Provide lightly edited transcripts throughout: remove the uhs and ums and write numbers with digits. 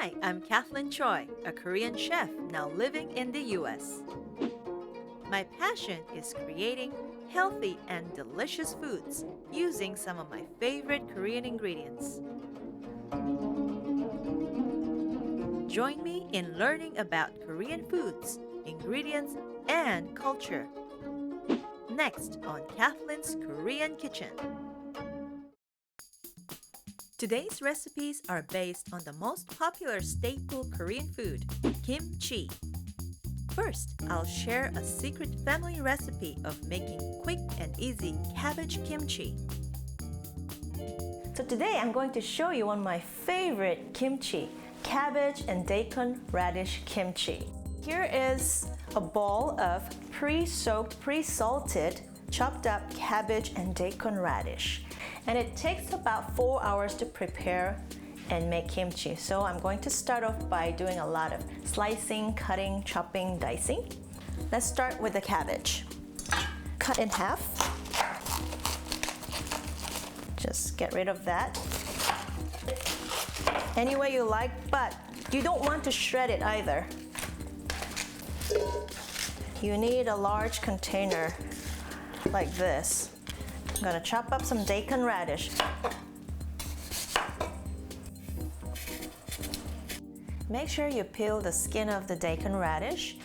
Hi, I'm Cathlyn Choi, a Korean chef now living in the US. My passion is creating healthy and delicious foods using some of my favorite Korean ingredients. Join me in learning about Korean foods, ingredients, and culture. Next on Cathlyn's Korean Kitchen. Today's recipes are based on the most popular staple Korean food, kimchi. First, I'll share a secret family recipe of making quick and easy cabbage kimchi. So today I'm going to show you one of my favorite kimchi, cabbage and daikon radish kimchi. Here is a bowl of pre-soaked, pre-salted, chopped up cabbage and daikon radish. And it takes about 4 hours to prepare and make kimchi. So I'm going to start off by doing a lot of slicing, cutting, chopping, dicing. Let's start with the cabbage. Cut in half. Just get rid of that. Any way you like, but you don't want to shred it either. You need a large container like this. I'm gonna chop up some daikon radish. Make sure you peel the skin of the daikon radish.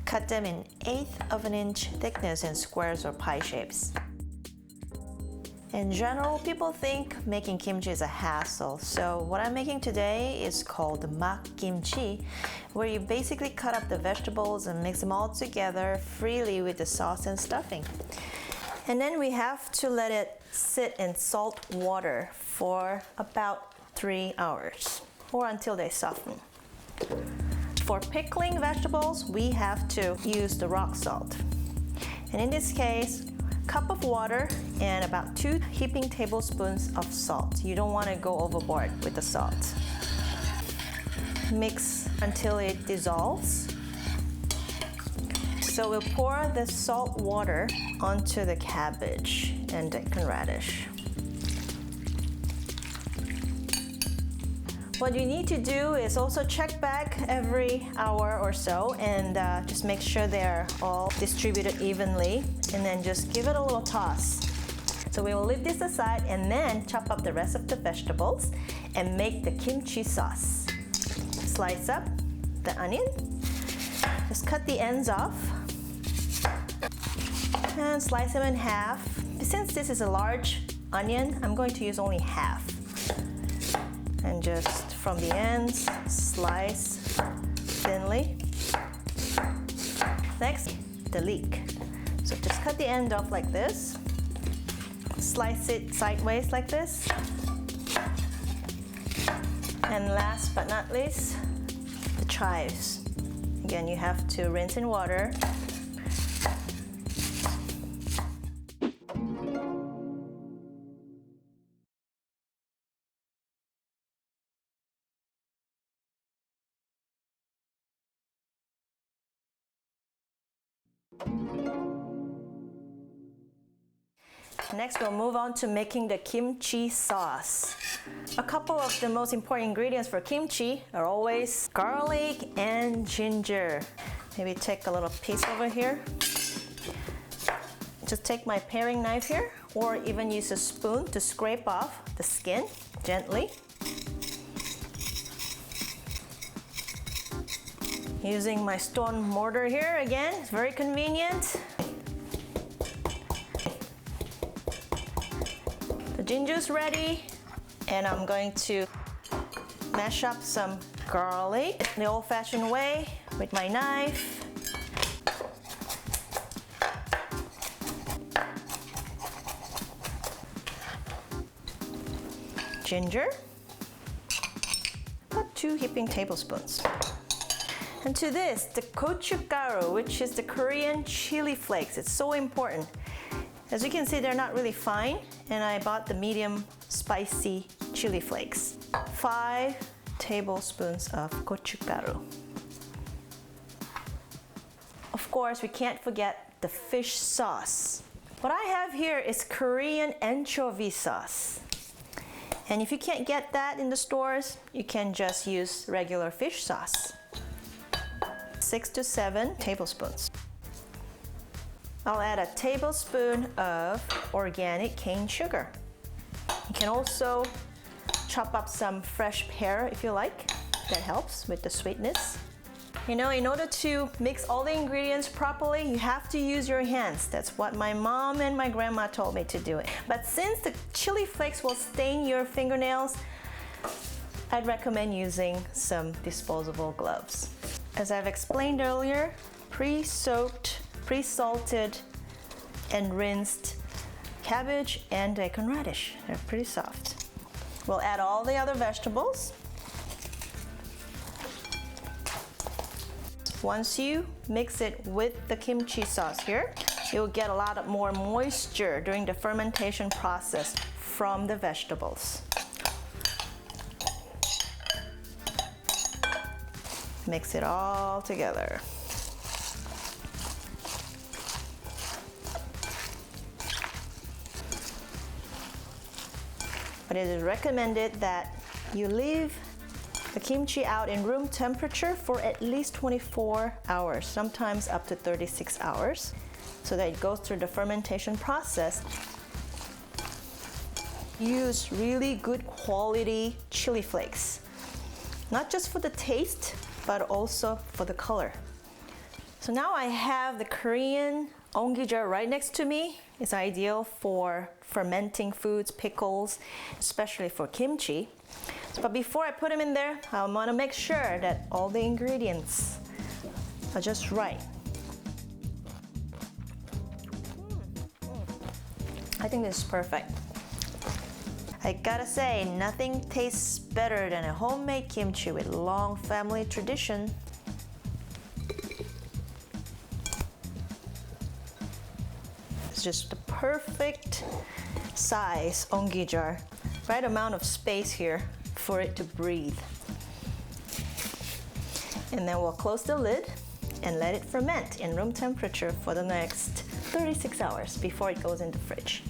Cut them in 1/8 of an inch thickness in squares or pie shapes. In general, people think making kimchi is a hassle, so what I'm making today is called mak kimchi, where you basically cut up the vegetables and mix them all together freely with the sauce and stuffing. And then we have to let it sit in salt water for about 3 hours or until they soften. For pickling vegetables, we have to use the rock salt. And in this case, cup of water and about 2 heaping tablespoons of salt. You don't want to go overboard with the salt. Mix until it dissolves. So we'll pour the salt water onto the cabbage and daikon radish. What you need to do is also check back every hour or so and just make sure they're all distributed evenly, and then just give it a little toss. So we will leave this aside and then chop up the rest of the vegetables and make the kimchi sauce. Slice up the onion, just cut the ends off and slice them in half. Since this is a large onion, I'm going to use only half. And just from the ends, slice thinly. Next, the leek. So just cut the end off like this. Slice it sideways like this. And last but not least, the chives. Again, you have to rinse in water. Next, we'll move on to making the kimchi sauce. A couple of the most important ingredients for kimchi are always garlic and ginger. Maybe take a little piece over here. Just take my paring knife here, or even use a spoon to scrape off the skin gently. Using my stone mortar here again, it's very convenient. The ginger's ready, and I'm going to mash up some garlic the old-fashioned way with my knife. Ginger, about 2 heaping tablespoons. And to this, the gochugaru, which is the Korean chili flakes. It's so important. As you can see, they're not really fine, and I bought the medium spicy chili flakes. 5 tablespoons of gochugaru. Of course, we can't forget the fish sauce. What I have here is Korean anchovy sauce. And if you can't get that in the stores, you can just use regular fish sauce. 6 to 7 tablespoons. I'll add a tablespoon of organic cane sugar. You can also chop up some fresh pear if you like. That helps with the sweetness. You know, in order to mix all the ingredients properly, you have to use your hands. That's what my mom and my grandma told me to do. But since the chili flakes will stain your fingernails, I'd recommend using some disposable gloves. As I've explained earlier, pre-soaked, pre-salted, and rinsed cabbage and daikon radish. They're pretty soft. We'll add all the other vegetables. Once you mix it with the kimchi sauce here, you'll get a lot more moisture during the fermentation process from the vegetables. Mix it all together. But it is recommended that you leave the kimchi out in room temperature for at least 24 hours, sometimes up to 36 hours, so that it goes through the fermentation process. Use really good quality chili flakes, not just for the taste, but also for the color. So now I have the Korean ongi jar right next to me. It's ideal for fermenting foods, pickles, especially for kimchi. But before I put them in there, I want to make sure that all the ingredients are just right. I think this is perfect. I gotta say, nothing tastes better than a homemade kimchi with long family tradition. It's just the perfect size ongi jar. Right amount of space here for it to breathe. And then we'll close the lid and let it ferment in room temperature for the next 36 hours before it goes in the fridge.